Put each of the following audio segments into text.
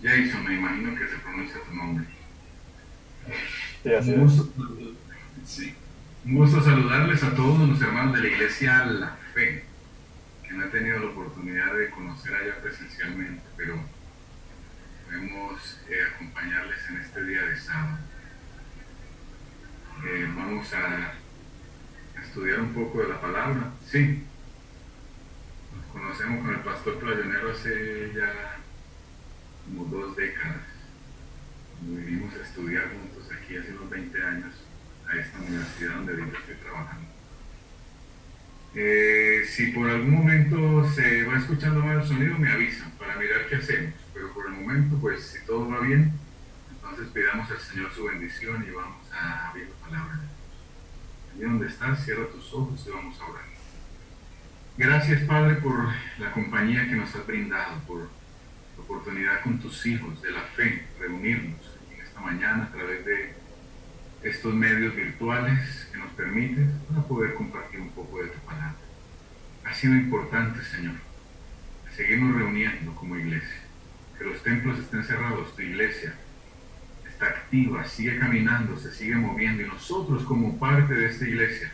Jason, me imagino que se pronuncia tu nombre. Sí, así Un es. gusto, sí. Un gusto saludarles a todos los hermanos de la Iglesia La Fe, que no he tenido la oportunidad de conocer allá presencialmente, pero podemos acompañarles en este día de sábado. Vamos a estudiar un poco de la palabra. Sí, nos conocemos con el pastor Playonero hace ya como 2 décadas. Vinimos a estudiar juntos aquí hace unos 20 años a esta universidad donde ahorita estoy trabajando. Si por algún momento se va escuchando mal el sonido, me avisan para mirar qué hacemos. Pero por el momento, pues si todo va bien, entonces pidamos al Señor su bendición y vamos a abrir la palabra de Dios. Allí donde estás, cierra tus ojos y vamos a orar. Gracias, Padre, por la compañía que nos has brindado, por la oportunidad con tus hijos de la fe, reunirnos en esta mañana a través de estos medios virtuales que nos permites para poder compartir un poco de tu palabra. Ha sido importante, Señor, seguirnos reuniendo como iglesia, que los templos estén cerrados, tu iglesia está activa, sigue caminando, se sigue moviendo y nosotros como parte de esta iglesia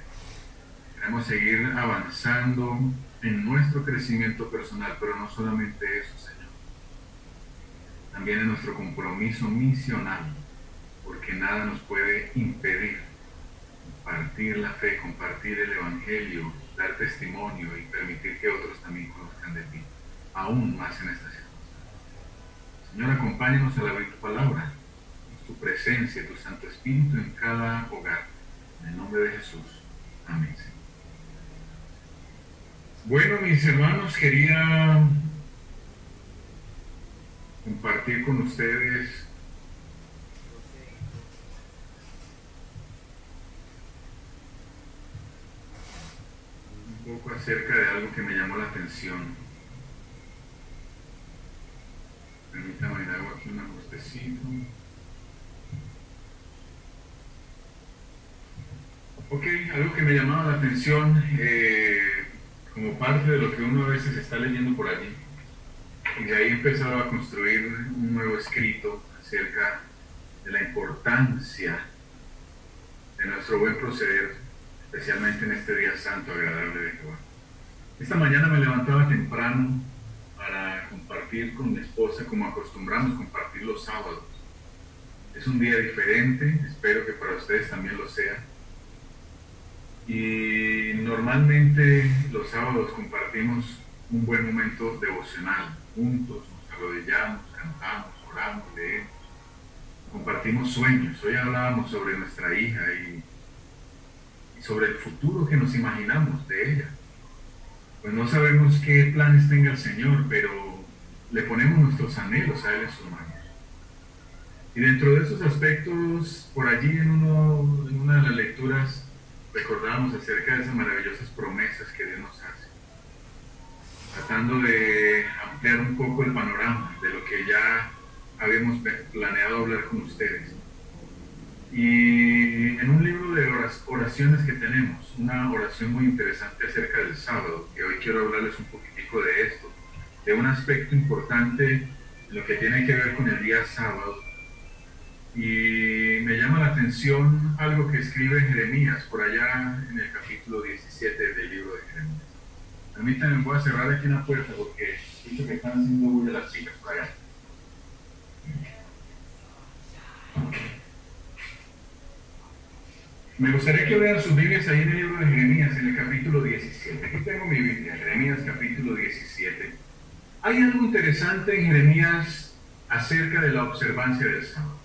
queremos seguir avanzando en nuestro crecimiento personal, pero no solamente eso, Señor, también en nuestro compromiso misional, porque nada nos puede impedir compartir la fe, compartir el evangelio, dar testimonio y permitir que otros también conozcan de ti, aún más en esta circunstancia. Señor, acompáñanos al abrir tu palabra, tu presencia, tu Santo Espíritu en cada hogar. En el nombre de Jesús. Amén. Bueno, mis hermanos, quería compartir con ustedes un poco acerca de algo que me llamó la atención. Permítame, hago aquí un ajustecito. Ok, algo que me llamaba la atención como parte de lo que uno a veces está leyendo por allí. Y de ahí empezaba a construir un nuevo escrito acerca de la importancia de nuestro buen proceder, especialmente en este día santo agradable de Jehová. Esta mañana me levantaba temprano para compartir con mi esposa, como acostumbramos compartir los sábados. Es un día diferente, espero que para ustedes también lo sea. Y normalmente los sábados compartimos un buen momento devocional, juntos, nos arrodillamos, cantamos, oramos, leemos, compartimos sueños. Hoy hablábamos sobre nuestra hija y sobre el futuro que nos imaginamos de ella. Pues no sabemos qué planes tenga el Señor, pero le ponemos nuestros anhelos a Él en sus manos. Y dentro de esos aspectos, por allí en una de las lecturas, recordábamos acerca de esas maravillosas promesas que Dios nos hace, tratando de ampliar un poco el panorama de lo que ya habíamos planeado hablar con ustedes. Y en un libro de oraciones que tenemos, una oración muy interesante acerca del sábado, que hoy quiero hablarles un poquitico de esto, de un aspecto importante en lo que tiene que ver con el día sábado. Y me llama la atención algo que escribe Jeremías por allá en el capítulo 17 del libro de Jeremías. Permítanme, voy a cerrar aquí una puerta porque escucho que están haciendo bulla las chicas por allá. Me gustaría que vean sus Biblias ahí en el libro de Jeremías, en el capítulo 17. Aquí tengo mi Biblia, Jeremías capítulo 17. Hay algo interesante en Jeremías acerca de la observancia del sábado.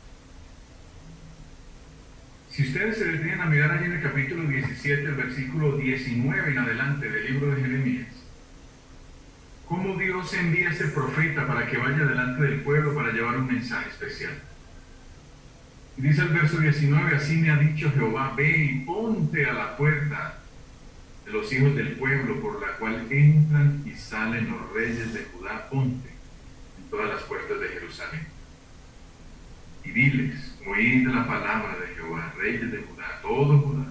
Si ustedes se detienen a mirar allí en el capítulo 17, el versículo 19 en adelante del libro de Jeremías, cómo Dios envía a ese profeta para que vaya delante del pueblo para llevar un mensaje especial. Y dice el verso 19, así me ha dicho Jehová, ve y ponte a la puerta de los hijos del pueblo, por la cual entran y salen los reyes de Judá, ponte en todas las puertas de Jerusalén. Y diles, oíd la palabra de Jehová, reyes de Judá, todo Judá,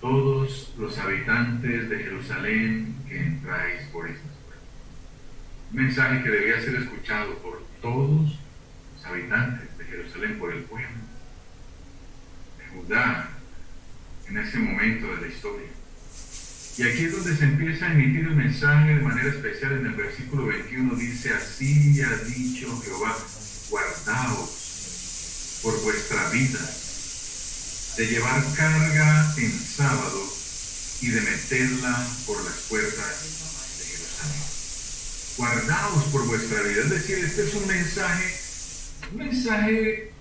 todos los habitantes de Jerusalén que entráis por estas puertas. Un mensaje que debía ser escuchado por todos los habitantes de Jerusalén, por el pueblo de Judá, en ese momento de la historia. Y aquí es donde se empieza a emitir el mensaje de manera especial. En el versículo 21 dice: así ha dicho Jehová, guardaos por vuestra vida de llevar carga en sábado y de meterla por las puertas de Jerusalén. Guardaos por vuestra vida. Es decir, este es un mensaje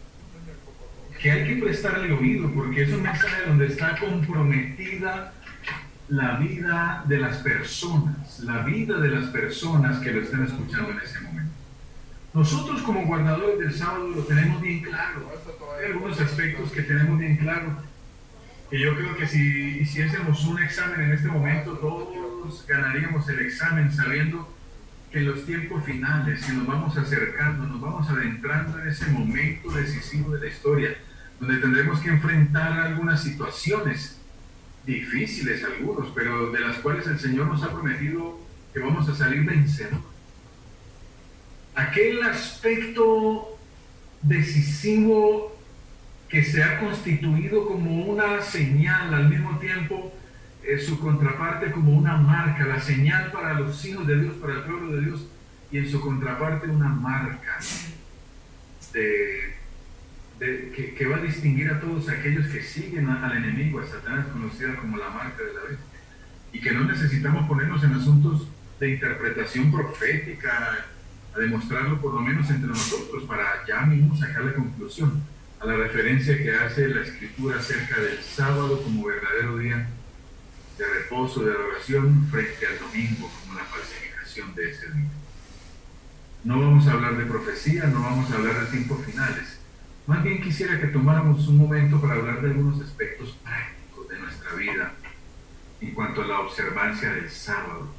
que hay que prestarle oído, porque es un mensaje donde está comprometida la vida de las personas, que lo están escuchando en ese momento. Nosotros como guardadores del sábado lo tenemos bien claro. Hay algunos aspectos que tenemos bien claro, que yo creo que si hiciésemos un examen en este momento, todos ganaríamos el examen sabiendo que en los tiempos finales, si nos vamos acercando, nos vamos adentrando en ese momento decisivo de la historia, donde tendremos que enfrentar algunas situaciones difíciles, algunos, pero de las cuales el Señor nos ha prometido que vamos a salir vencedores. Aquel aspecto decisivo que se ha constituido como una señal, al mismo tiempo su contraparte como una marca, la señal para los hijos de Dios, para el pueblo de Dios, y en su contraparte una marca que va a distinguir a todos aquellos que siguen al enemigo, a Satanás, conocida como la marca de la bestia, y que no necesitamos ponernos en asuntos de interpretación profética, a demostrarlo por lo menos entre nosotros, para ya mismo sacar la conclusión a la referencia que hace la Escritura acerca del sábado como verdadero día de reposo, de adoración, frente al domingo como la falsificación de ese día. No vamos a hablar de profecía, no vamos a hablar de tiempos finales. Más bien quisiera que tomáramos un momento para hablar de algunos aspectos prácticos de nuestra vida en cuanto a la observancia del sábado.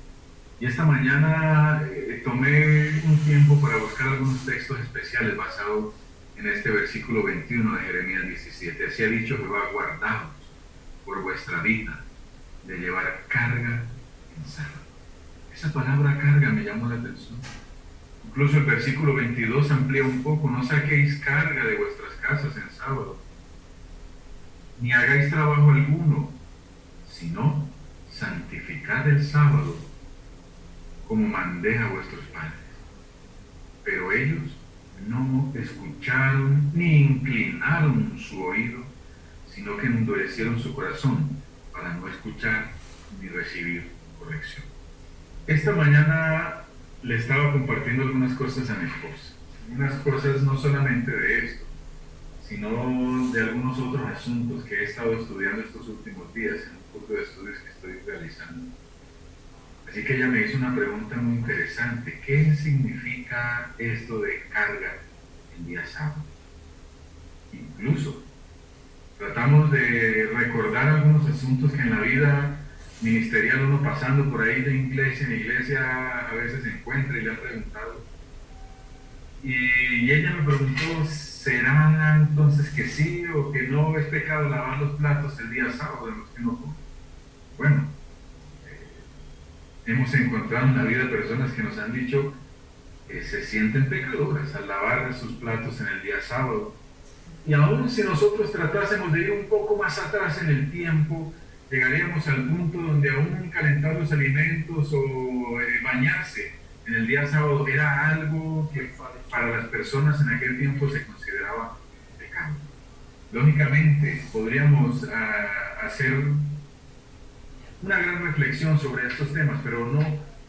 Y esta mañana tomé un tiempo para buscar algunos textos especiales basados en este versículo 21 de Jeremías 17. Así ha dicho Jehová, guardaos por vuestra vida de llevar carga en sábado. Esa palabra carga me llamó la atención. Incluso el versículo 22 amplía un poco: no saquéis carga de vuestras casas en sábado, ni hagáis trabajo alguno, sino santificad el sábado, como mandé a vuestros padres. Pero ellos no escucharon ni inclinaron su oído, sino que endurecieron su corazón para no escuchar ni recibir corrección. Esta mañana le estaba compartiendo algunas cosas a mi esposa. Unas cosas no solamente de esto, sino de algunos otros asuntos que he estado estudiando estos últimos días en un curso de estudios que estoy realizando. Así que ella me hizo una pregunta muy interesante: ¿qué significa esto de carga el día sábado? Incluso tratamos de recordar algunos asuntos que en la vida ministerial uno pasando por ahí de iglesia en iglesia a veces se encuentra y le ha preguntado. Y ella me preguntó: ¿será entonces que sí o que no es pecado lavar los platos el día sábado de los que no comen? Bueno, hemos encontrado en la vida personas que nos han dicho que se sienten pecadoras al lavar sus platos en el día sábado. Y aún si nosotros tratásemos de ir un poco más atrás en el tiempo, llegaríamos al punto donde aún calentar los alimentos o bañarse en el día sábado era algo que para las personas en aquel tiempo se consideraba pecado. Lógicamente podríamos hacer una gran reflexión sobre estos temas, pero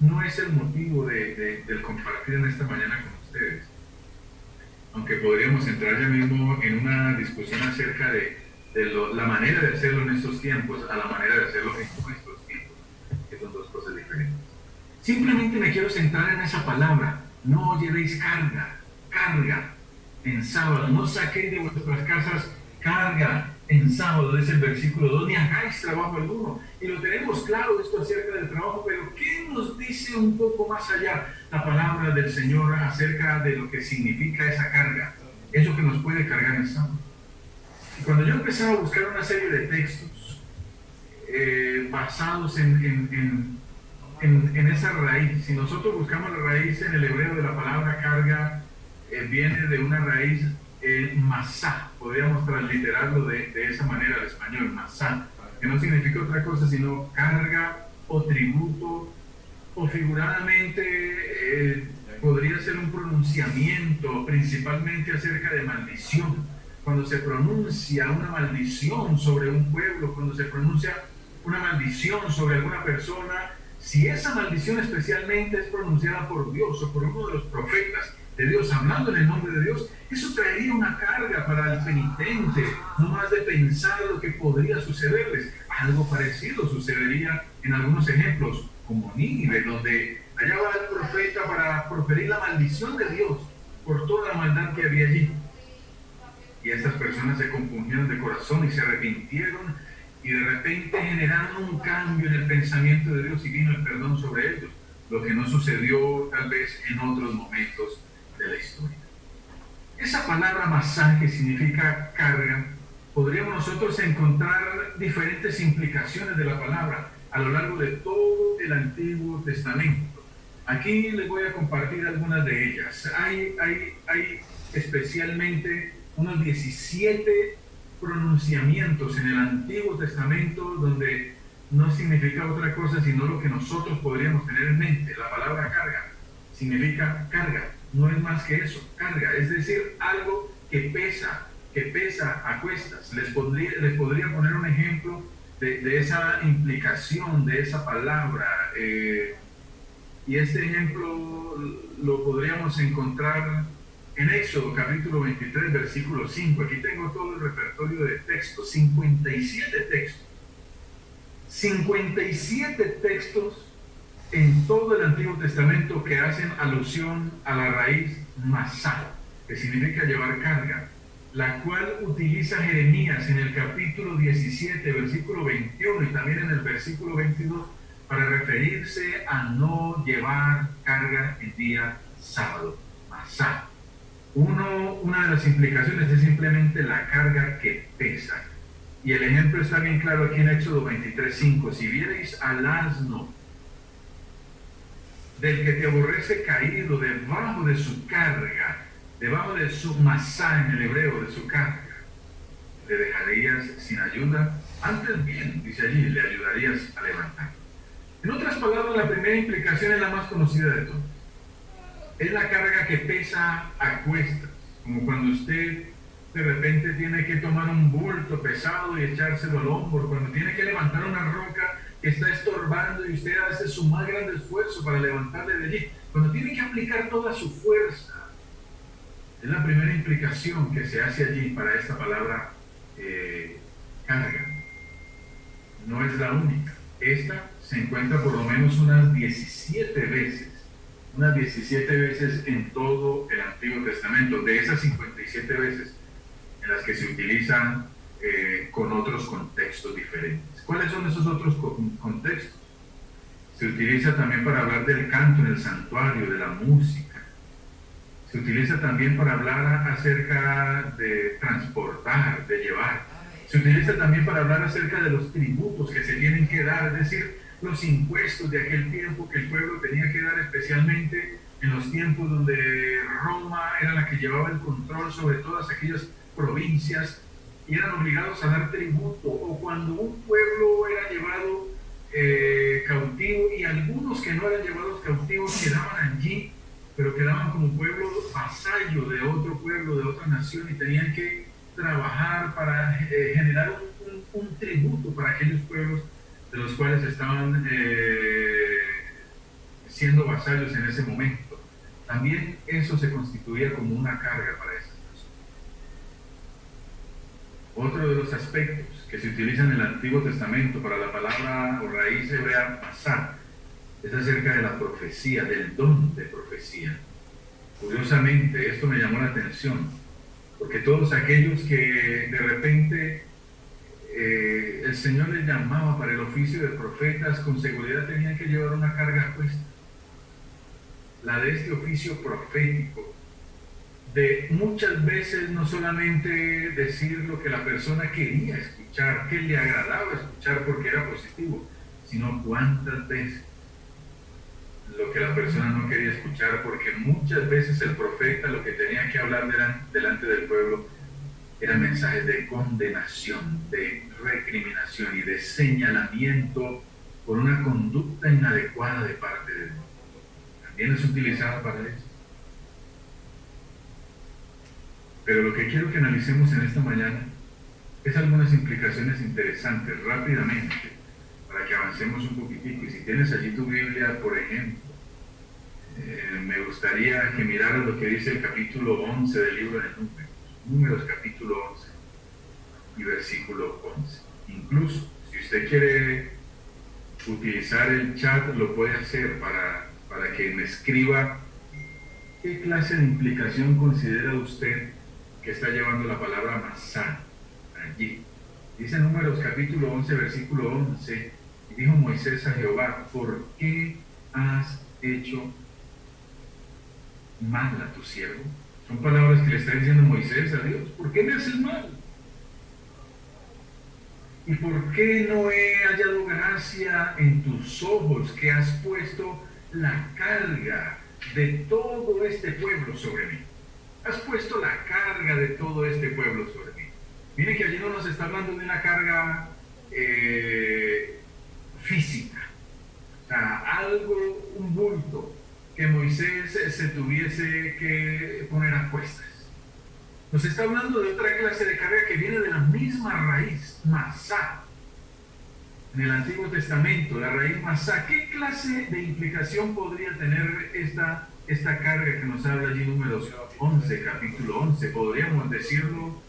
no es el motivo del compartir en esta mañana con ustedes. Aunque podríamos entrar ya mismo en una discusión acerca de la manera de hacerlo en estos tiempos a la manera de hacerlo en nuestros tiempos, que son dos cosas diferentes. Simplemente me quiero centrar en esa palabra: no llevéis carga en sábado, no saquéis de vuestras casas carga en sábado, dice el versículo 2, ni hagáis trabajo alguno. Y lo tenemos claro esto acerca del trabajo, pero ¿qué nos dice un poco más allá la palabra del Señor acerca de lo que significa esa carga, eso que nos puede cargar en sábado? Y cuando yo empezaba a buscar una serie de textos basados en en esa raíz. Si nosotros buscamos la raíz en el hebreo de la palabra carga, viene de una raíz masá, podríamos transliterarlo de esa manera al español, masá, que no significa otra cosa sino carga o tributo, o figuradamente podría ser un pronunciamiento principalmente acerca de maldición. Cuando se pronuncia una maldición sobre un pueblo, cuando se pronuncia una maldición sobre alguna persona, si esa maldición especialmente es pronunciada por Dios o por uno de los profetas de Dios, hablando en el nombre de Dios, eso traería una carga para el penitente, no más de pensar lo que podría sucederles. Algo parecido sucedería en algunos ejemplos, como Nínive, donde allá va el profeta para proferir la maldición de Dios por toda la maldad que había allí. Y estas personas se compungieron de corazón y se arrepintieron, y de repente generaron un cambio en el pensamiento de Dios y vino el perdón sobre ellos, lo que no sucedió tal vez en otros momentos de la historia. Esa palabra masá, que significa carga, podríamos nosotros encontrar diferentes implicaciones de la palabra a lo largo de todo el Antiguo Testamento. Aquí les voy a compartir algunas de ellas. Hay especialmente unos 17 pronunciamientos en el Antiguo Testamento donde no significa otra cosa sino lo que nosotros podríamos tener en mente. La palabra carga significa carga, no es más que eso, carga, es decir, algo que pesa a cuestas. Les podría poner un ejemplo de esa implicación de esa palabra, y este ejemplo lo podríamos encontrar en Éxodo capítulo 23, versículo 5. Aquí tengo todo el repertorio de textos, 57 textos. 57 textos en todo el Antiguo Testamento que hacen alusión a la raíz masá, que significa llevar carga, la cual utiliza Jeremías en el capítulo 17, versículo 21 y también en el versículo 22 para referirse a no llevar carga el día sábado, masá. Una de las implicaciones es simplemente la carga que pesa. Y el ejemplo está bien claro aquí en Éxodo 23:5. Si vierais al asno del que te aborrece caído debajo de su carga, debajo de su masá en el hebreo, de su carga, ¿le dejarías sin ayuda? Antes bien, dice allí, le ayudarías a levantar. En otras palabras, la primera implicación es la más conocida de todas. Es la carga que pesa a cuestas, como cuando usted de repente tiene que tomar un bulto pesado y echárselo al hombro, cuando tiene que levantar una roca que está estorbando y usted hace su más grande esfuerzo para levantarle de allí, cuando tiene que aplicar toda su fuerza. Es la primera implicación que se hace allí para esta palabra carga. No es la única. Esta se encuentra por lo menos unas 17 veces en todo el Antiguo Testamento, de esas 57 veces en las que se utilizan con otros contextos diferentes. ¿Cuáles son esos otros contextos? Se utiliza también para hablar del canto en el santuario, de la música. Se utiliza también para hablar acerca de transportar, de llevar. Se utiliza también para hablar acerca de los tributos que se tienen que dar, es decir, los impuestos de aquel tiempo que el pueblo tenía que dar, especialmente en los tiempos donde Roma era la que llevaba el control sobre todas aquellas provincias y eran obligados a dar tributo, o cuando un pueblo era llevado cautivo, y algunos que no eran llevados cautivos quedaban allí, pero quedaban como pueblo vasallo de otro pueblo, de otra nación, y tenían que trabajar para generar un tributo para aquellos pueblos de los cuales estaban siendo vasallos en ese momento. También eso se constituía como una carga para esas personas. Otro de los aspectos que se utilizan en el Antiguo Testamento para la palabra o raíz hebrea masá es acerca de la profecía, del don de profecía. Curiosamente, esto me llamó la atención, porque todos aquellos que de repente el Señor les llamaba para el oficio de profetas, con seguridad tenían que llevar una carga a cuesta. La de este oficio profético, de muchas veces no solamente decir lo que la persona quería escuchar, que le agradaba escuchar porque era positivo, sino cuántas veces lo que la persona no quería escuchar, porque muchas veces el profeta lo que tenía que hablar delante del pueblo eran mensajes de condenación, de recriminación y de señalamiento por una conducta inadecuada de parte de Dios. También es utilizada para eso. Pero lo que quiero que analicemos en esta mañana es algunas implicaciones interesantes rápidamente para que avancemos un poquitico. Y si tienes allí tu Biblia, por ejemplo, me gustaría que miraras lo que dice el capítulo 11 del libro de Números. Números capítulo 11 y versículo 11. Incluso, si usted quiere utilizar el chat, lo puede hacer para que me escriba qué clase de implicación considera usted que está llevando la palabra masá allí. Dice Números capítulo 11, versículo 11, y dijo Moisés a Jehová, ¿por qué has hecho mal a tu siervo? Son palabras que le está diciendo Moisés a Dios. ¿Por qué me haces mal? ¿Y por qué no he hallado gracia en tus ojos que has puesto la carga de todo este pueblo sobre mí? Has puesto la carga de todo este pueblo sobre mí. Miren que allí no nos está hablando de una carga física. O sea, algo, un bulto que Moisés se tuviese que poner a cuestas. Nos está hablando de otra clase de carga que viene de la misma raíz, masá. En el Antiguo Testamento, la raíz masá. ¿Qué clase de implicación podría tener esta carga que nos habla allí Números 11, capítulo 11? Podríamos decirlo,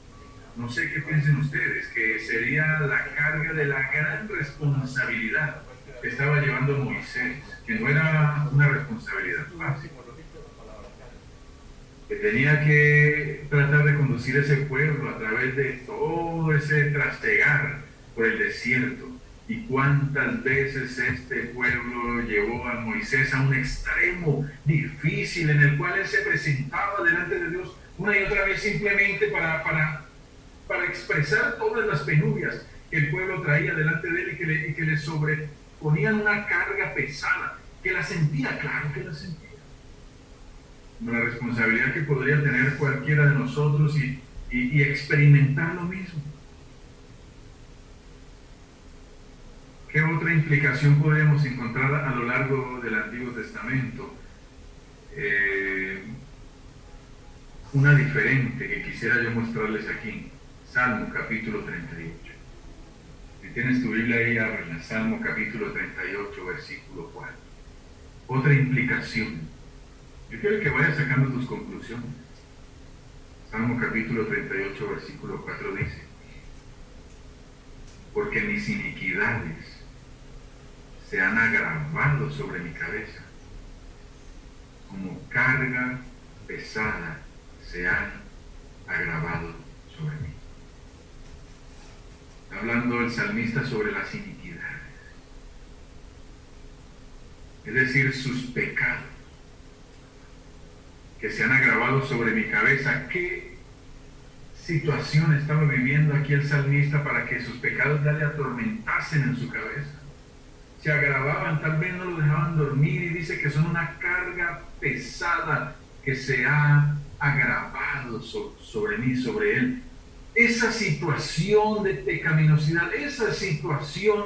no sé qué piensen ustedes, que sería la carga de la gran responsabilidad que estaba llevando Moisés, que no era una responsabilidad fácil, que tenía que tratar de conducir ese pueblo a través de todo ese trastegar por el desierto. Y cuántas veces este pueblo llevó a Moisés a un extremo difícil en el cual él se presentaba delante de Dios una y otra vez simplemente para expresar todas las penurias que el pueblo traía delante de él y que le sobreponían una carga pesada, que la sentía, claro que la sentía. La responsabilidad que podría tener cualquiera de nosotros y experimentar lo mismo. ¿Qué otra implicación podemos encontrar a lo largo del Antiguo Testamento? Una diferente que quisiera yo mostrarles aquí. Salmo capítulo 38. Si tienes tu Biblia ahí, ábrela. Salmo capítulo 38, versículo 4. Otra implicación. Yo quiero que vayas sacando tus conclusiones. Salmo capítulo 38, versículo 4 dice: porque mis iniquidades se han agravado sobre mi cabeza, como carga pesada se han agravado sobre mí. Está hablando el salmista sobre las iniquidades, es decir, sus pecados, que se han agravado sobre mi cabeza. ¿Qué situación estaba viviendo aquí el salmista para que sus pecados ya le atormentasen en su cabeza? Se agravaban, tal vez no lo dejaban dormir, y dice que son una carga pesada que se ha agravado sobre mí, sobre él. Esa situación de pecaminosidad, esa situación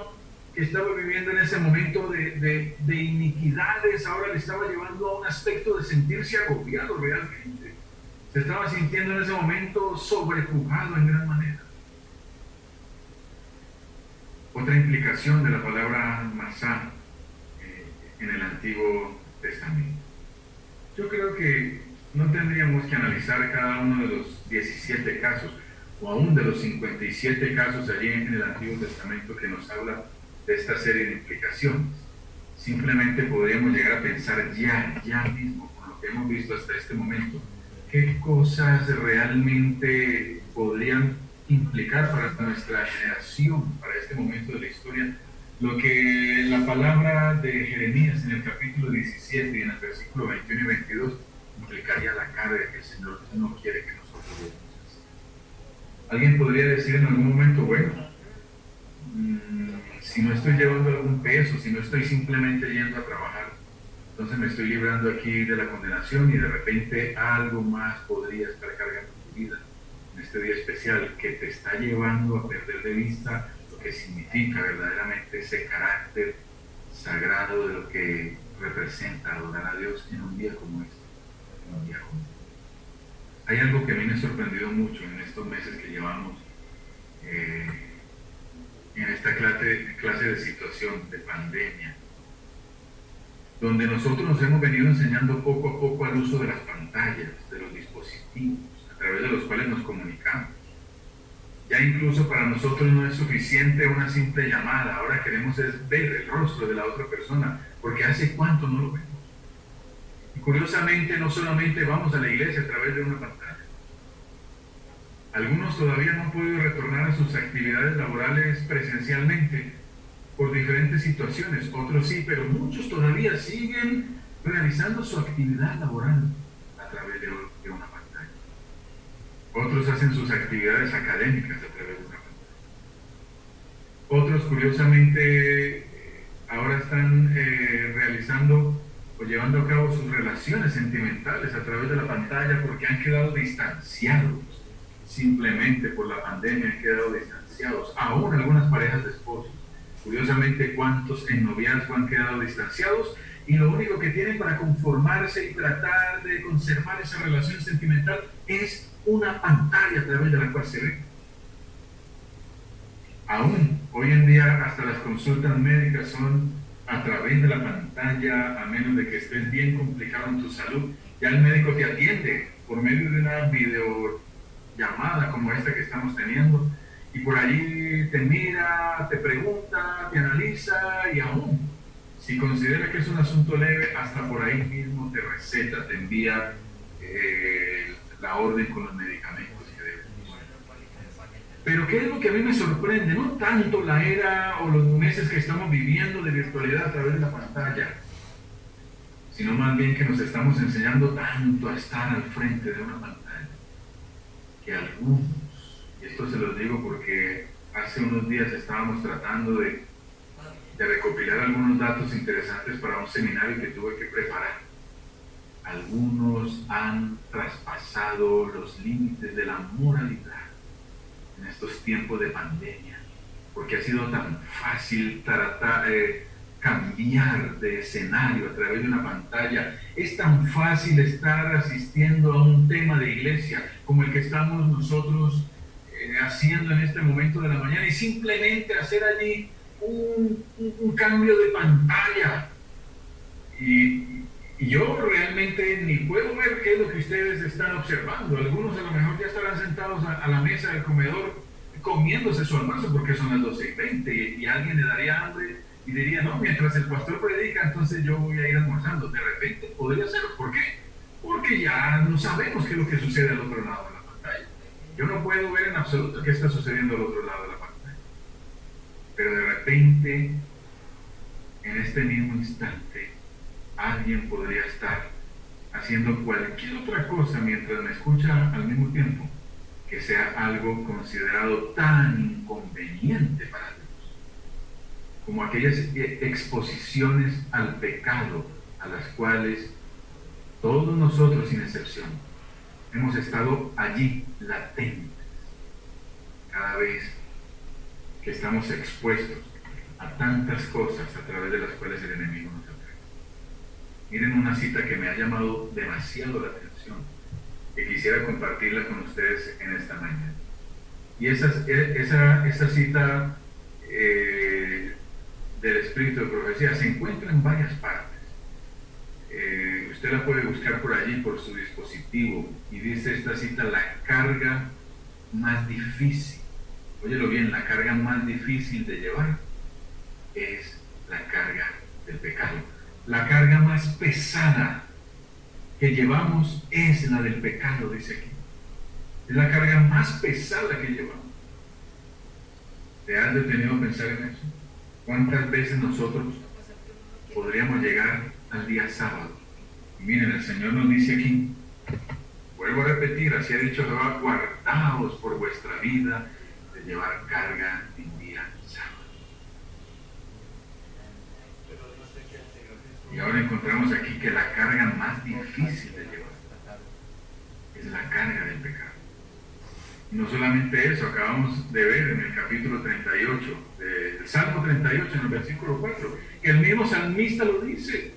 que estaba viviendo en ese momento de iniquidades, ahora le estaba llevando a un aspecto de sentirse agobiado realmente. Se estaba sintiendo en ese momento sobrepujado en gran manera. Otra implicación de la palabra masá en el Antiguo Testamento. Yo creo que no tendríamos que analizar cada uno de los 17 casos o aún de los 57 casos allí en el Antiguo Testamento que nos habla de esta serie de implicaciones. Simplemente podríamos llegar a pensar ya mismo, con lo que hemos visto hasta este momento, qué cosas realmente podrían implicar para nuestra generación, para este momento de la historia, lo que la palabra de Jeremías en el capítulo 17 y en el versículo 21 y 22 implicaría la carga que el Señor no quiere que nosotros llevemos. Alguien podría decir en algún momento, bueno, si no estoy llevando algún peso, si no estoy simplemente yendo a trabajar, entonces me estoy librando aquí de la condenación y de repente algo más podría estar cargando tu vida en este día especial que te está llevando a perder de vista lo que significa verdaderamente ese carácter sagrado de lo que representa adorar a Dios en un día como este. En un día como este. Hay algo que a mí me ha sorprendido mucho en estos meses que llevamos en esta clase de situación de pandemia, donde nosotros nos hemos venido enseñando poco a poco al uso de las pantallas, de los dispositivos, a través de los cuales nos comunicamos. Ya incluso para nosotros no es suficiente una simple llamada, ahora queremos es ver el rostro de la otra persona, porque hace cuánto no lo vemos. Y curiosamente no solamente vamos a la iglesia a través de una pantalla. Algunos todavía no han podido retornar a sus actividades laborales presencialmente por diferentes situaciones, otros sí, pero muchos todavía siguen realizando su actividad laboral a través de una pantalla. Otros hacen sus actividades académicas a través de una pantalla. Otros, curiosamente, ahora están realizando o llevando a cabo sus relaciones sentimentales a través de la pantalla porque han quedado distanciados. Simplemente por la pandemia han quedado distanciados. Aún algunas parejas de esposos. Curiosamente, ¿cuántos en noviazgo han quedado distanciados? Y lo único que tienen para conformarse y tratar de conservar esa relación sentimental es una pantalla a través de la cual se ven. Aún hoy en día hasta las consultas médicas son a través de la pantalla, a menos de que estés bien complicado en tu salud. Ya el médico te atiende por medio de una videollamada como esta que estamos teniendo. Y por allí te mira, te pregunta, te analiza y aún, si considera que es un asunto leve, hasta por ahí mismo te receta, te envía la orden con los medicamentos que debes usar. Pero ¿qué es lo que a mí me sorprende? No tanto la era o los meses que estamos viviendo de virtualidad a través de la pantalla, sino más bien que nos estamos enseñando tanto a estar al frente de una pantalla, que algunos, y esto se los digo porque hace unos días estábamos tratando de recopilar algunos datos interesantes para un seminario que tuve que preparar. Algunos han traspasado los límites de la moralidad en estos tiempos de pandemia, porque ha sido tan fácil cambiar de escenario a través de una pantalla. Es tan fácil estar asistiendo a un tema de iglesia como el que estamos nosotros haciendo en este momento de la mañana y simplemente hacer allí un cambio de pantalla. Y yo realmente ni puedo ver qué es lo que ustedes están observando. Algunos a lo mejor ya estarán sentados a la mesa del comedor comiéndose su almuerzo porque son las 12:20 y alguien le daría hambre y diría, no, mientras el pastor predica, entonces yo voy a ir almorzando. De repente podría ser. ¿Por qué? Porque ya no sabemos qué es lo que sucede al otro lado de la pantalla. Yo no puedo ver en absoluto qué está sucediendo al otro lado de la pantalla. Pero de repente, en este mismo instante, alguien podría estar haciendo cualquier otra cosa mientras me escucha al mismo tiempo, que sea algo considerado tan inconveniente para Dios, como aquellas exposiciones al pecado a las cuales todos nosotros, sin excepción, hemos estado allí latentes cada vez que estamos expuestos a tantas cosas a través de las cuales el enemigo nos ataca. Miren una cita que me ha llamado demasiado la atención, que quisiera compartirla con ustedes en esta mañana. Y esa cita del Espíritu de Profecía se encuentra en varias partes. Usted la puede buscar por allí, por su dispositivo, y dice esta cita: la carga más difícil, óyelo bien, la carga más difícil de llevar es la carga del pecado. La carga más pesada que llevamos es la del pecado, dice aquí. Es la carga más pesada que llevamos. ¿Te has detenido a pensar en eso? ¿Cuántas veces nosotros podríamos llegar al día sábado? Y miren, el Señor nos dice aquí, vuelvo a repetir, así ha dicho Jehová, guardaos por vuestra vida de llevar carga en día sábado. Y ahora encontramos encontramos aquí que la carga más difícil de llevar es la carga del pecado. Y no solamente eso, acabamos de ver en el capítulo 38, del Salmo 38, en el versículo 4, que el mismo salmista lo dice,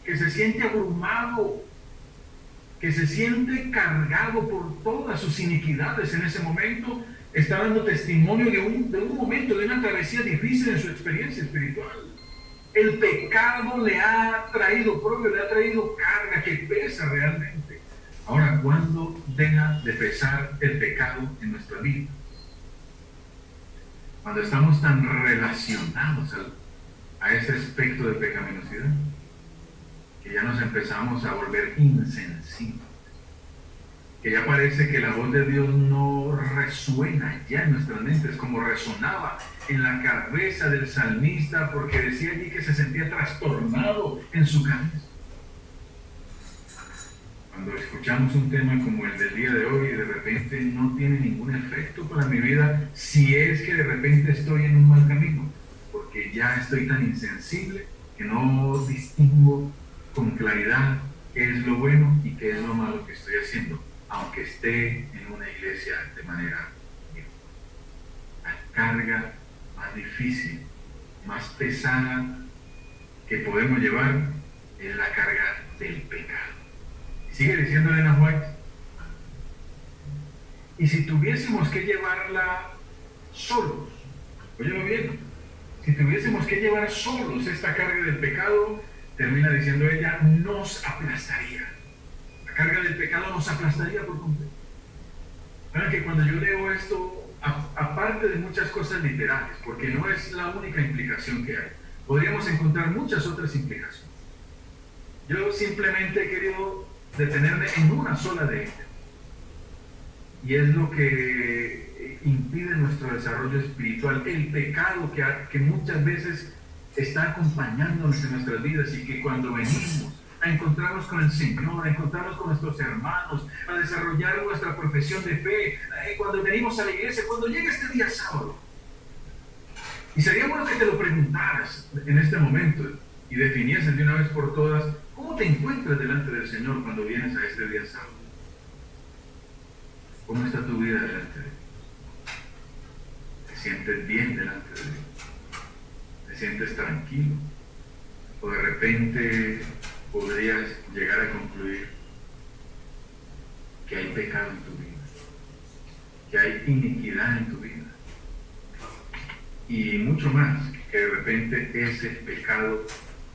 que se siente abrumado, que se siente cargado por todas sus iniquidades en ese momento. Está dando testimonio de un momento, de una travesía difícil en su experiencia espiritual. El pecado le ha traído propio, le ha traído carga que pesa realmente. Ahora, ¿cuándo deja de pesar el pecado en nuestra vida? Cuando estamos tan relacionados a ese aspecto de pecaminosidad, que ya nos empezamos a volver insensibles, que ya parece que la voz de Dios no resuena ya en nuestras mentes como resonaba en la cabeza del salmista, porque decía allí que se sentía trastornado en su cabeza. Cuando escuchamos un tema como el del día de hoy y de repente no tiene ningún efecto para mi vida, si es que de repente estoy en un mal camino, porque ya estoy tan insensible que no distingo con claridad qué es lo bueno y qué es lo malo que estoy haciendo, aunque esté en una iglesia de manera virtual. La carga más difícil, más pesada que podemos llevar es la carga del pecado. Sigue diciendo Elena White, y si tuviésemos que llevarla solos, óyelo bien, si tuviésemos que llevar solos esta carga del pecado, termina diciendo ella, nos aplastaría. La carga del pecado nos aplastaría por completo. Saben que cuando yo leo esto, aparte de muchas cosas literales, porque no es la única implicación que hay, podríamos encontrar muchas otras implicaciones. Yo simplemente he querido detenerme en una sola de ellas. Y es lo que impide nuestro desarrollo espiritual, el pecado que muchas veces está acompañándonos en nuestras vidas, y que cuando venimos a encontrarnos con el Señor, a encontrarnos con nuestros hermanos, a desarrollar nuestra profesión de fe, cuando venimos a la iglesia, cuando llega este día sábado. Y sería bueno que te lo preguntaras en este momento y definieses de una vez por todas cómo te encuentras delante del Señor cuando vienes a este día sábado. ¿Cómo está tu vida delante de Él? ¿Te sientes bien delante de Él? ¿Te sientes tranquilo? ¿O de repente podrías llegar a concluir que hay pecado en tu vida, que hay iniquidad en tu vida, y mucho más, que de repente ese pecado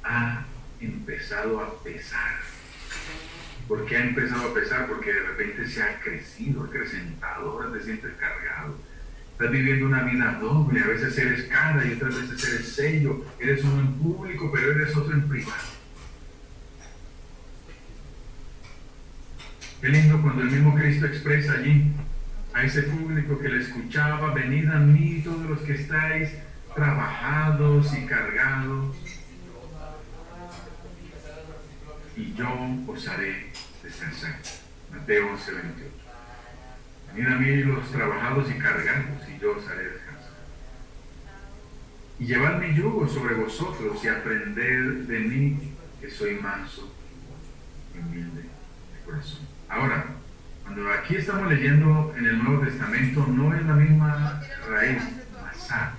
ha empezado a pesar? ¿Por qué ha empezado a pesar? Porque de repente se ha crecido, acrecentado, ahora te sientes cargado. Estás viviendo una vida doble, a veces eres cara y otras veces eres sello, eres uno en público, pero eres otro en privado. Qué lindo cuando el mismo Cristo expresa allí a ese público que le escuchaba: venid a mí todos los que estáis trabajados y cargados, y yo os haré descansar. Mateo 11:28. Venid a mí los trabajados y cargados, y yo os haré descansar. Y llevad mi yugo sobre vosotros y aprended de mí, que soy manso y humilde de corazón. Ahora, cuando aquí estamos leyendo en el Nuevo Testamento, no es la misma raíz, masá,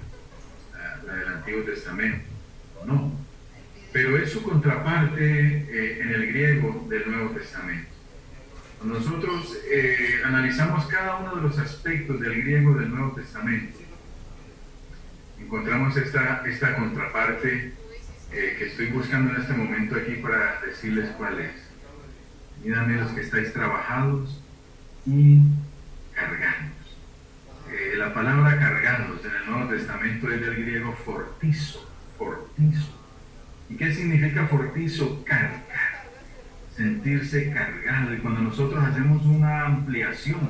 la del Antiguo Testamento, no. Pero es su contraparte en el griego del Nuevo Testamento. Cuando nosotros analizamos cada uno de los aspectos del griego del Nuevo Testamento, encontramos esta contraparte que estoy buscando en este momento aquí para decirles cuál es. Mírame los que estáis trabajados y cargados. La palabra cargados en el Nuevo Testamento es del griego fortizo, fortizo. ¿Y qué significa fortizo? Cargar, sentirse cargado. Y cuando nosotros hacemos una ampliación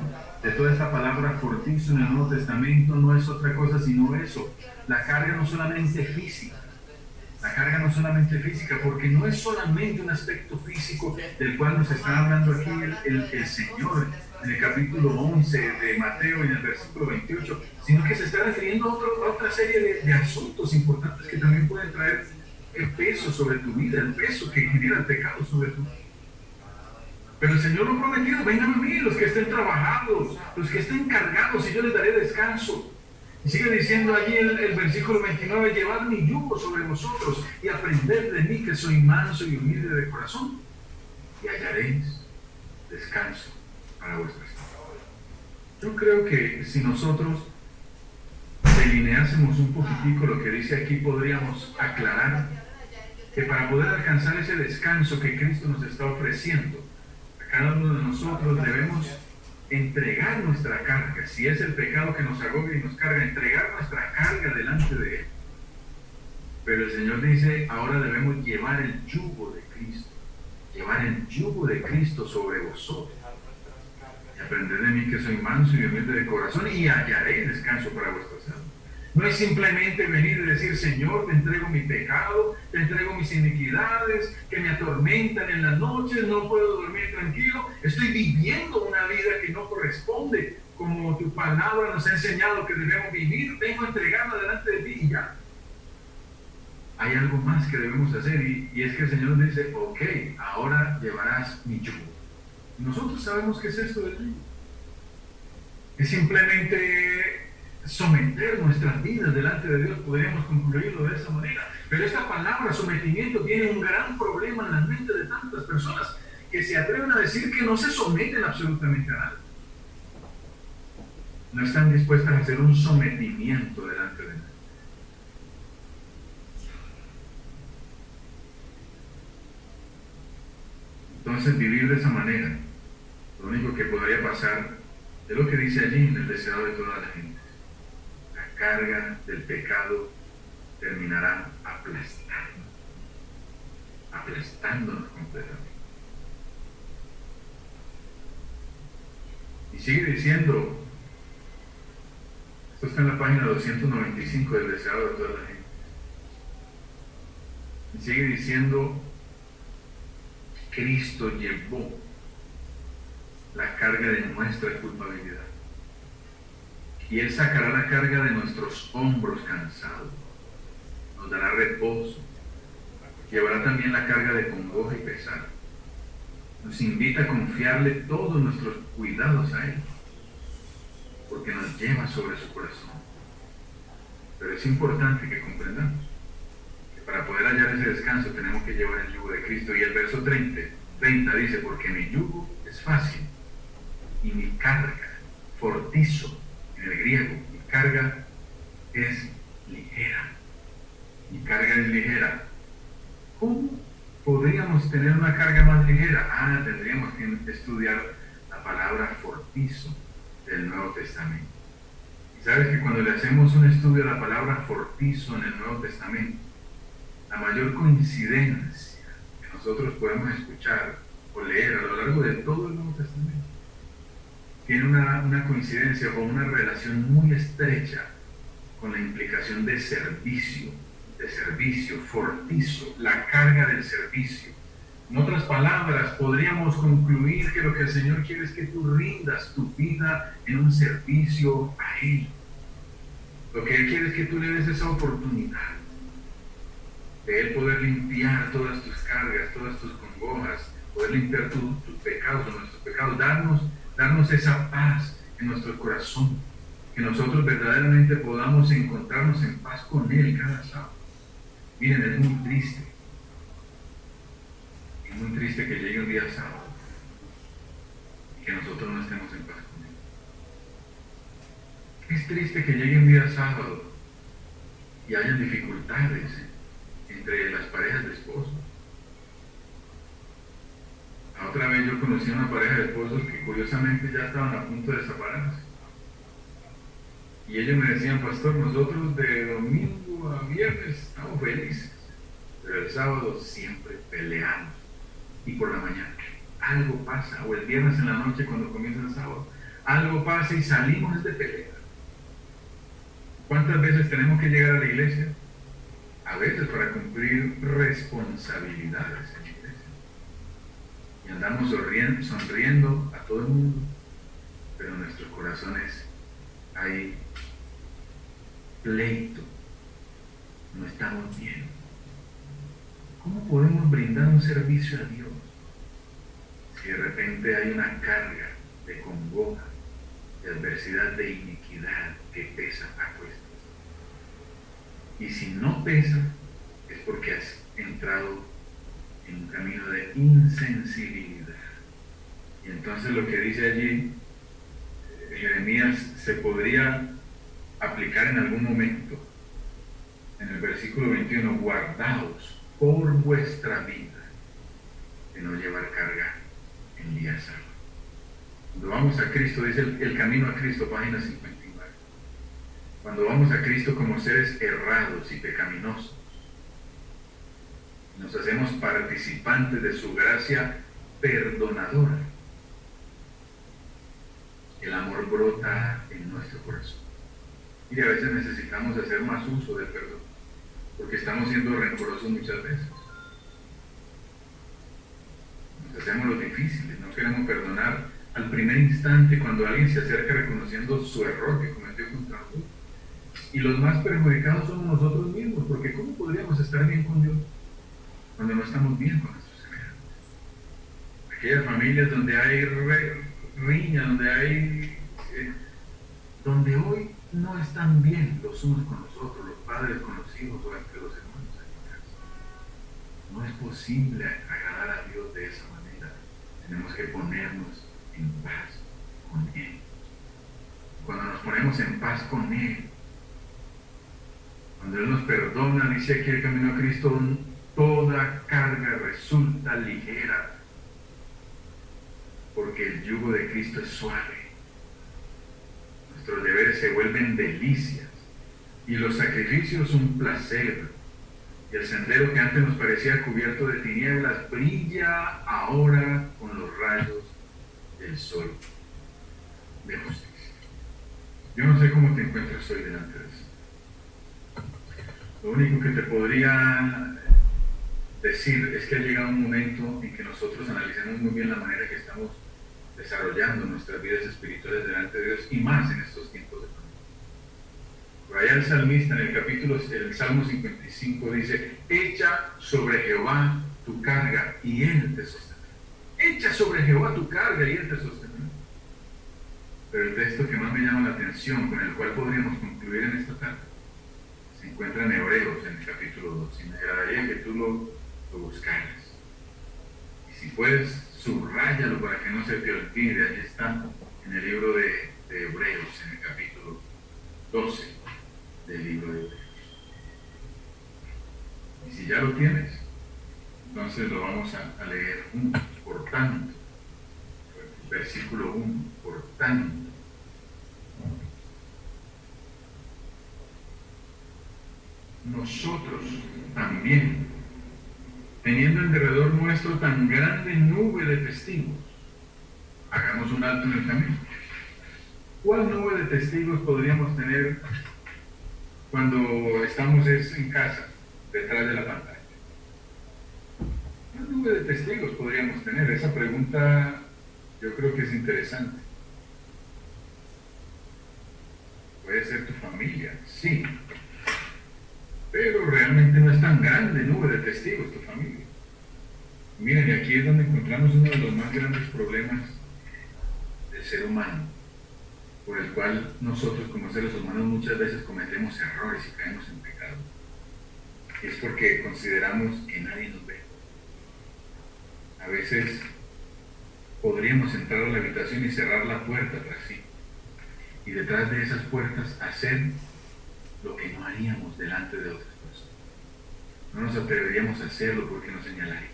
de toda esta palabra fortizo en el Nuevo Testamento, no es otra cosa sino eso. La carga no solamente física, la carga no solamente física, porque no es solamente un aspecto físico del cual nos está hablando aquí el Señor en el capítulo 11 de Mateo y en el versículo 28, sino que se está refiriendo a otra serie de asuntos importantes que también pueden traer el peso sobre tu vida, el peso que genera el pecado sobre tu vida. Pero el Señor lo ha prometido: vengan a mí los que estén trabajados, los que estén cargados, y yo les daré descanso. Y sigue diciendo allí el versículo 29: llevad mi yugo sobre vosotros y aprended de mí, que soy manso y humilde de corazón, y hallaréis descanso para vuestras almas. Yo creo que si nosotros delineásemos un poquitico lo que dice aquí, podríamos aclarar que para poder alcanzar ese descanso que Cristo nos está ofreciendo, a cada uno de nosotros debemos entregar nuestra carga. Si es el pecado que nos agobia y nos carga, entregar nuestra carga delante de Él. Pero el Señor dice: ahora debemos llevar el yugo de Cristo, llevar el yugo de Cristo sobre vosotros, y aprended de mí, que soy manso y humilde de corazón, y hallaré descanso para vuestras almas. No es simplemente venir y decir: Señor, te entrego mi pecado, te entrego mis iniquidades que me atormentan en las noches, no puedo dormir tranquilo, estoy viviendo una vida que no corresponde como tu palabra nos ha enseñado que debemos vivir, vengo a entregarla delante de ti y ya. Hay algo más que debemos hacer, y es que el Señor dice: ok, ahora llevarás mi yugo. Nosotros sabemos qué es esto del yugo. Es simplemente someter nuestras vidas delante de Dios, podríamos concluirlo de esa manera. Pero esta palabra sometimiento tiene un gran problema en la mente de tantas personas que se atreven a decir que no se someten absolutamente a nada. No están dispuestas a hacer un sometimiento delante de Dios. Entonces, vivir de esa manera, lo único que podría pasar es lo que dice allí en el deseado de toda la gente: la carga del pecado terminará aplastándonos completamente. Y sigue diciendo, esto está en la página 295 del deseado de toda la gente, y sigue diciendo: Cristo llevó la carga de nuestra culpabilidad, y Él sacará la carga de nuestros hombros cansados, nos dará reposo, llevará también la carga de congoja y pesar. Nos invita a confiarle todos nuestros cuidados a Él, porque nos lleva sobre su corazón. Pero es importante que comprendamos que para poder hallar ese descanso tenemos que llevar el yugo de Cristo. Y el verso 30 dice: porque mi yugo es fácil y mi carga, fortizo en el griego, mi carga es ligera. Mi carga es ligera. ¿Cómo podríamos tener una carga más ligera? Tendríamos que estudiar la palabra fortizo del Nuevo Testamento. Y sabes que cuando le hacemos un estudio a la palabra fortizo en el Nuevo Testamento, la mayor coincidencia que nosotros podemos escuchar o leer a lo largo de todo el Nuevo Testamento tiene una coincidencia o una relación muy estrecha con la implicación de servicio, fortizo, la carga del servicio. En otras palabras, podríamos concluir que lo que el Señor quiere es que tú rindas tu vida en un servicio a Él. Lo que Él quiere es que tú le des esa oportunidad de Él poder limpiar todas tus cargas, todas tus congojas, poder limpiar tus pecados o nuestros pecados, darnos esa paz en nuestro corazón, que nosotros verdaderamente podamos encontrarnos en paz con Él cada sábado. Miren, es muy triste que llegue un día sábado y que nosotros no estemos en paz con Él. Es triste que llegue un día sábado y haya dificultades entre las parejas de esposos. La otra vez yo conocí a una pareja de esposos que curiosamente ya estaban a punto de separarse. Y ellos me decían: pastor, nosotros de domingo a viernes estamos felices, pero el sábado siempre peleamos. Y por la mañana algo pasa, o el viernes en la noche cuando comienza el sábado, algo pasa y salimos de pelea. ¿Cuántas veces tenemos que llegar a la iglesia? A veces para cumplir responsabilidades en la iglesia. Y andamos sonriendo a todo el mundo, pero en nuestros corazones hay pleito, no estamos bien. ¿Cómo podemos brindar un servicio a Dios si de repente hay una carga de congoja, de adversidad, de iniquidad que pesa a cuestas? Y si no pesa, es porque has entrado en un camino de insensibilidad. Y entonces lo que dice allí Jeremías se podría aplicar en algún momento. En el versículo 21, guardaos por vuestra vida de no llevar carga en día sábado. Cuando vamos a Cristo, dice el camino a Cristo, página 59. Cuando vamos a Cristo como seres errados y pecaminosos, nos hacemos participantes de su gracia perdonadora. El amor brota en nuestro corazón. Y a veces necesitamos hacer más uso del perdón, porque estamos siendo rencorosos muchas veces. Nos hacemos los difíciles, no queremos perdonar al primer instante cuando alguien se acerca reconociendo su error que cometió contra nosotros. Y los más perjudicados somos nosotros mismos, porque ¿cómo podríamos estar bien con Dios cuando no estamos bien con nuestros semejantes? Aquellas familias donde hay riña, donde hoy no están bien los unos con los otros, los padres con los hijos o entre los hermanos en casa. No es posible agradar a Dios de esa manera. Tenemos que ponernos en paz con Él. Cuando nos ponemos en paz con Él, cuando Él nos perdona, dice aquí el camino a Cristo, toda carga resulta ligera, porque el yugo de Cristo es suave. Nuestros deberes se vuelven delicias y los sacrificios un placer. Y el sendero que antes nos parecía cubierto de tinieblas brilla ahora con los rayos del sol de justicia. Yo no sé cómo te encuentras hoy delante de eso. Lo único que te podría decir es que ha llegado un momento en que nosotros analicemos muy bien la manera que estamos desarrollando nuestras vidas espirituales delante de Dios, y más en estos tiempos de pandemia. Por allá el salmista en el Salmo 55 dice: echa sobre Jehová tu carga y Él te sostendrá. Echa sobre Jehová tu carga y Él te sostendrá. Pero el texto que más me llama la atención, con el cual podríamos concluir en esta tarde, se encuentra en Hebreos, en el capítulo 2, y me agradaría que tú lo buscaras. Y si puedes, subráyalo para que no se te olvide. Allí está en el libro de Hebreos, en el capítulo 12 del libro de Hebreos. Y si ya lo tienes, entonces lo vamos a leer juntos. Por tanto, versículo 1, por tanto, nosotros también, teniendo en derredor nuestro tan grande nube de testigos, hagamos un alto en el camino. ¿Cuál nube de testigos podríamos tener cuando estamos en casa, detrás de la pantalla? ¿Cuál nube de testigos podríamos tener? Esa pregunta yo creo que es interesante. Puede ser tu familia, sí, pero realmente no es tan grande nube de testigos tu familia. Miren, y aquí es donde encontramos uno de los más grandes problemas del ser humano, por el cual nosotros como seres humanos muchas veces cometemos errores y caemos en pecado. Es porque consideramos que nadie nos ve. A veces podríamos entrar a la habitación y cerrar la puerta tras sí, y detrás de esas puertas hacer lo que no haríamos delante de otras personas. No nos atreveríamos a hacerlo porque nos señalarían.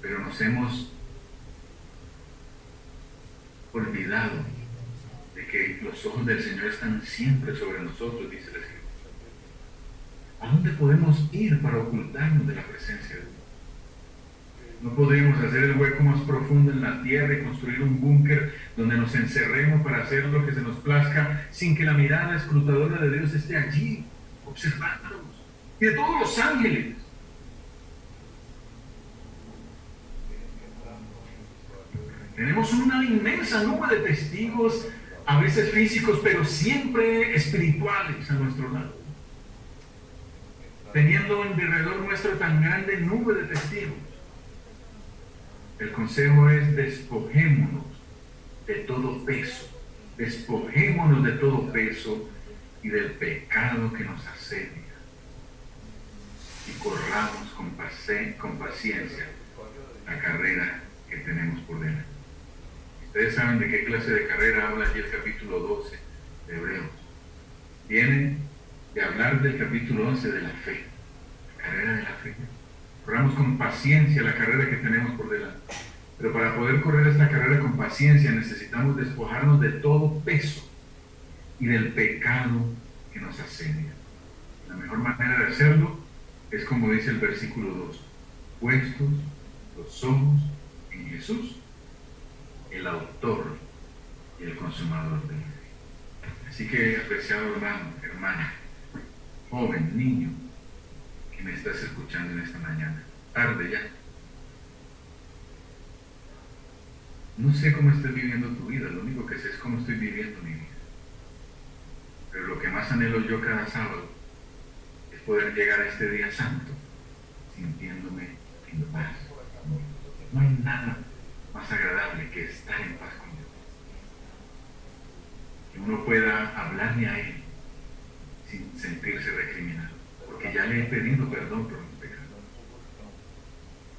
Pero nos hemos olvidado de que los ojos del Señor están siempre sobre nosotros, dice la Escritura. ¿A dónde podemos ir para ocultarnos de la presencia de Dios? No podríamos hacer el hueco más profundo en la tierra y construir un búnker donde nos encerremos para hacer lo que se nos plazca sin que la mirada escrutadora de Dios esté allí, observándonos, y de todos los ángeles. Tenemos una inmensa nube de testigos, a veces físicos, pero siempre espirituales a nuestro lado. teniendo en derredor nuestro tan grande nube de testigos. El consejo es: despojémonos de todo peso, despojémonos de todo peso y del pecado que nos asedia, y corramos con paciencia la carrera que tenemos por delante. Ustedes saben de qué clase de carrera habla aquí el capítulo 12 de Hebreos. Viene de hablar del capítulo 11 de la fe, la carrera de la fe. Corramos con paciencia la carrera que tenemos por delante. Pero para poder correr esta carrera con paciencia necesitamos despojarnos de todo peso y del pecado que nos asedia. La mejor manera de hacerlo es como dice el versículo 2: puestos los ojos en Jesús, el autor y el consumador de la fe. Así que, apreciado hermano, hermana, joven, niño, que me estás escuchando en esta mañana, tarde ya. No sé cómo estés viviendo tu vida, lo único que sé es cómo estoy viviendo mi vida. Pero lo que más anhelo yo cada sábado es poder llegar a este día santo sintiéndome en paz. No hay nada más agradable que estar en paz con Dios. Que uno pueda hablarle a Él sin sentirse recriminado, porque ya le he pedido perdón por mi pecado.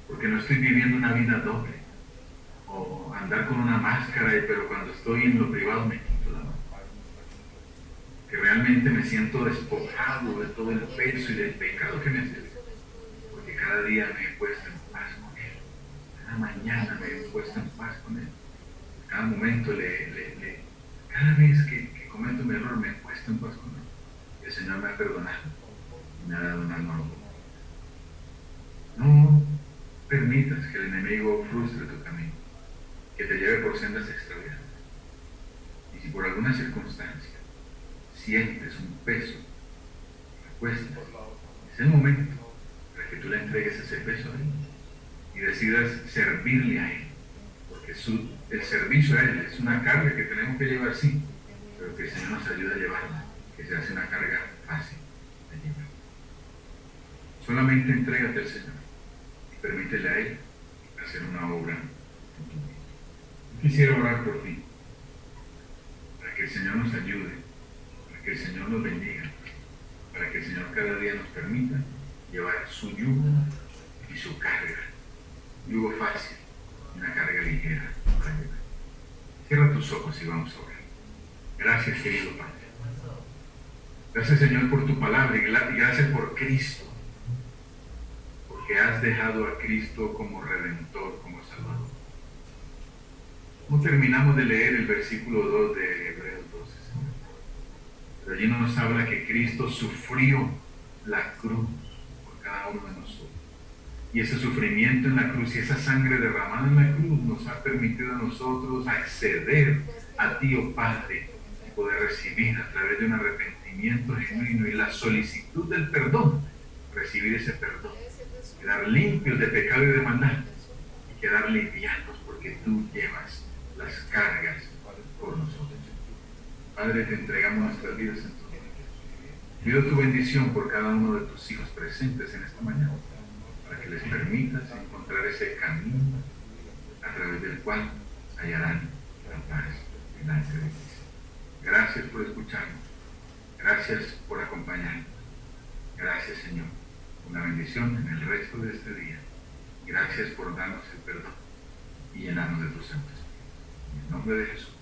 Porque no estoy viviendo una vida doble, o andar con una máscara, pero cuando estoy en lo privado me quito la máscara. Que realmente me siento despojado de todo el peso y del pecado que me hace. Porque cada día me he puesto en paz con Él. Cada mañana me he puesto en paz con Él. Cada momento cada vez que cometo un error me he puesto en paz con Él. Y el Señor me ha perdonado y me ha dado una nueva oportunidad. No permitas que el enemigo frustre tu camino, que te lleve por sendas extraviadas. Y si por alguna circunstancia sientes un peso, acuestas, es el momento para que tú le entregues ese peso a Él y decidas servirle a Él, porque el servicio a Él es una carga que tenemos que llevar, sí, pero que el Señor nos ayuda a llevarla, que se hace una carga fácil de llevar. Solamente entrégate al Señor y permítele a Él hacer una obra en tu vida. Quisiera orar por ti, para que el Señor nos ayude, para que el Señor nos bendiga, para que el Señor cada día nos permita llevar su yugo y su carga. Yugo fácil, una carga ligera para llevar. Cierra tus ojos y vamos a orar. Gracias, querido Padre. Gracias, Señor, por tu palabra y gracias por Cristo, porque has dejado a Cristo como Redentor, como Salvador. No terminamos de leer el versículo 2 de Hebreos 12, Señor. Pero allí nos habla que Cristo sufrió la cruz por cada uno de nosotros. Y ese sufrimiento en la cruz y esa sangre derramada en la cruz nos ha permitido a nosotros acceder a ti, oh Padre, y poder recibir a través de un arrepentimiento genuino y la solicitud del perdón, recibir ese perdón, quedar limpios de pecado y de maldad y quedar livianos porque tú llevas las cargas por nosotros. Padre, te entregamos nuestras vidas en tu nombre. Pido tu bendición por cada uno de tus hijos presentes en esta mañana, para que les permitas encontrar ese camino a través del cual hallarán la paz delante de ti. Gracias por escucharnos. Gracias por acompañarnos. Gracias, Señor, por una bendición en el resto de este día. Gracias por darnos el perdón y llenarnos de tus santos. En el nombre de Jesús.